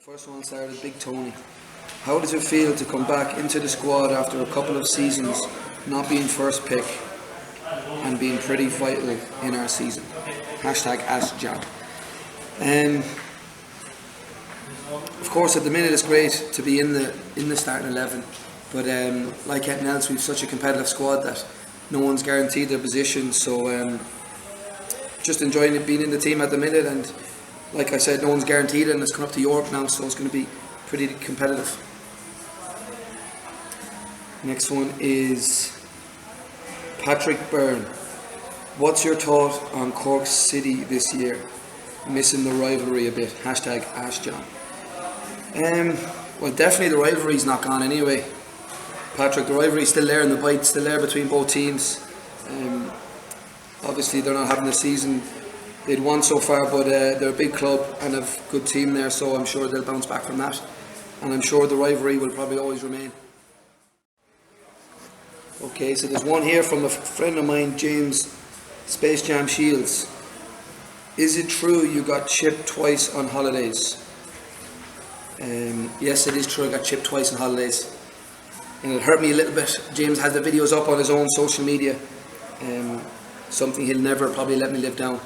First one started, Big Tony. How does it feel to come back into the squad after a couple of seasons not being first pick and being pretty vital in our season? Hashtag Ask John. Of course, at the minute it's great to be in the starting 11, but like anything else, we've such a competitive squad that no one's guaranteed their position. So just enjoying it being in the team at the minute, and like I said, no one's guaranteed, and it's coming up to Europe now, so it's going to be pretty competitive. Next one is Patrick Byrne. What's your thought on Cork City this year? Missing the rivalry a bit. Hashtag Ask John. Well, definitely the rivalry's not gone anyway. Patrick, the rivalry's still there, and the bite's still there between both teams. Obviously they're not having the season they'd won so far, but they're a big club and have a good team there, so I'm sure they'll bounce back from that, and I'm sure the rivalry will probably always remain. Okay, so there's one here from a friend of mine, James Space Jam Shields. Is it true you got chipped twice on holidays? Yes, it is true, I got chipped twice on holidays, and it hurt me a little bit. James had the videos up on his own social media, something he'll never probably let me live down.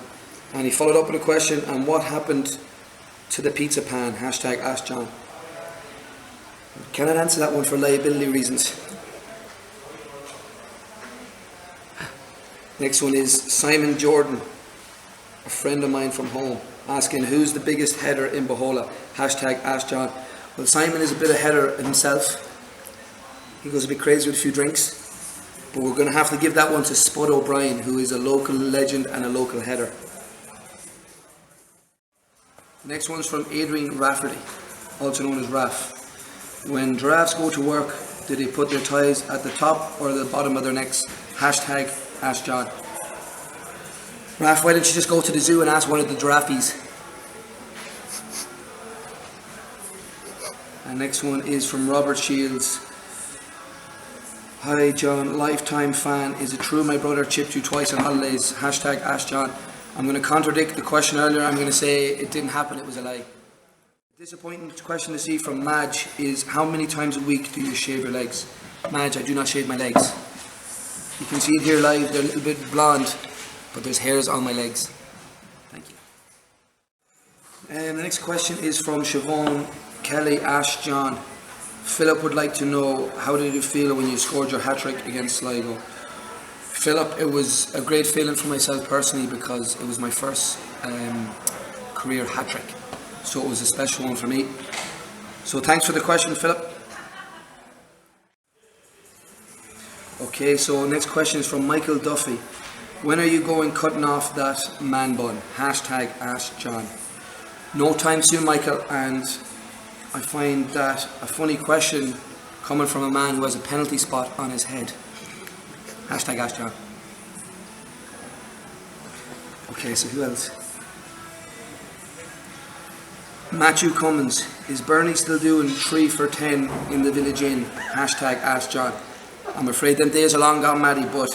And he followed up with a question, and what happened to the pizza pan? Hashtag Ask John. Cannot answer that one for liability reasons. Next one is Simon Jordan, a friend of mine from home, asking who's the biggest header in Bohola? Hashtag Ask John. Well, Simon is a bit of a header himself. He goes a bit crazy with a few drinks, but we're going to have to give that one to Spud O'Brien, who is a local legend and a local header. Next one's from Adrian Rafferty, also known as Raf. When giraffes go to work, do they put their ties at the top or the bottom of their necks? Hashtag Ask John. Raf, why don't you just go to the zoo and ask one of the giraffes? And next one is from Robert Shields. Hi John, lifetime fan. Is it true my brother chipped you twice on holidays? Hashtag Ask John. I'm going to contradict the question earlier. I'm going to say it didn't happen, it was a lie. Disappointing question to see from Madge is, how many times a week do you shave your legs? Madge, I do not shave my legs. You can see it here live, they're a little bit blonde, but there's hairs on my legs. Thank you. And the next question is from Siobhan Kelly. Ask John. Philip would like to know, how did you feel when you scored your hat-trick against Sligo? Philip, it was a great feeling for myself personally, because it was my first career hat-trick, so it was a special one for me. So thanks for the question, Philip. Okay, so next question is from Michael Duffy. When are you going cutting off that man bun? Hashtag Ask John. No time soon, Michael, and I find that a funny question coming from a man who has a penalty spot on his head. Hashtag Ask John. Okay, so who else? Matthew Cummins. Is Bernie still doing 3 for 10 in the Village Inn? Hashtag Ask John. I'm afraid them days are long gone, Maddie, but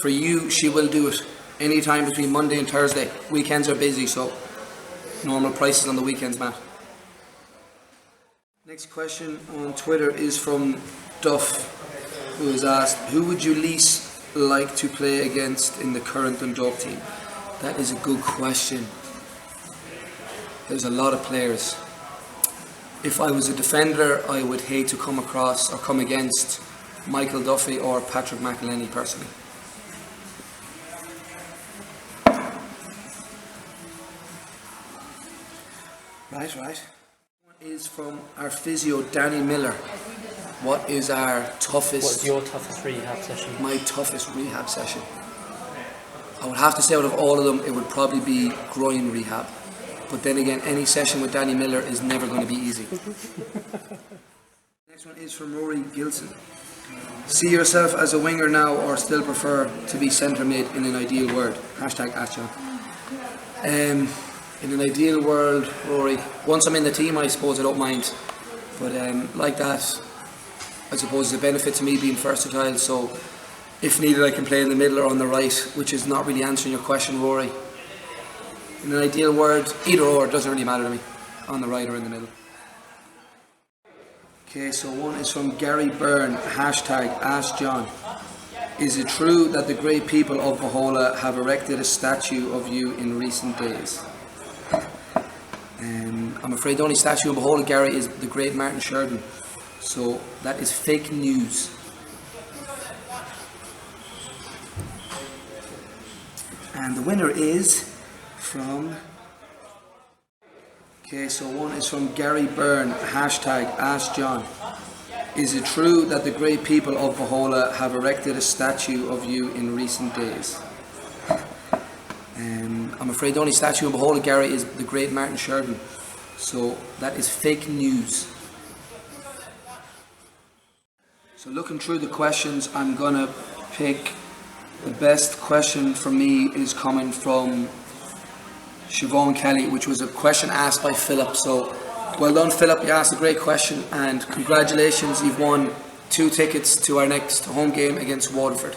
for you, she will do it anytime between Monday and Thursday. Weekends are busy, so normal prices on the weekends, Matt. Next question on Twitter is from Duff, who has asked, who would you least like to play against in the current Dundalk team? That is a good question. There's a lot of players. If I was a defender, I would hate to come across or come against Michael Duffy or Patrick McElhenney personally. Right. One is from our physio, Danny Miller. What is our toughest... What's your toughest rehab session? My toughest rehab session. I would have to say out of all of them, it would probably be groin rehab. But then again, any session with Danny Miller is never going to be easy. Next one is from Rory Gilson. See yourself as a winger now, or still prefer to be centre mid in an ideal world? Hashtag Ask John. In an ideal world, Rory, once I'm in the team, I suppose I don't mind. But like that, I suppose it's a benefit to me being versatile, so if needed I can play in the middle or on the right, which is not really answering your question, Rory. In an ideal world, either or, it doesn't really matter to me. on the right or in the middle. Okay, so one is from Gary Byrne, hashtag Ask John. Is it true that the great people of Vahola have erected a statue of you in recent days? I'm afraid the only statue in Vahola, Gary, is the great Martin Sheridan. So that is fake news. And the winner is from... Okay, so one is from Gary Byrne, hashtag Ask John. Is it true that the great people of Vahola have erected a statue of you in recent days? I'm afraid the only statue in Vahola, Gary, is the great Martin Sheridan. So that is fake news. So looking through the questions, I'm going to pick the best question for me is coming from Siobhan Kelly, which was a question asked by Philip. So well done, Philip, you asked a great question, and congratulations, you've won 2 tickets to our next home game against Waterford.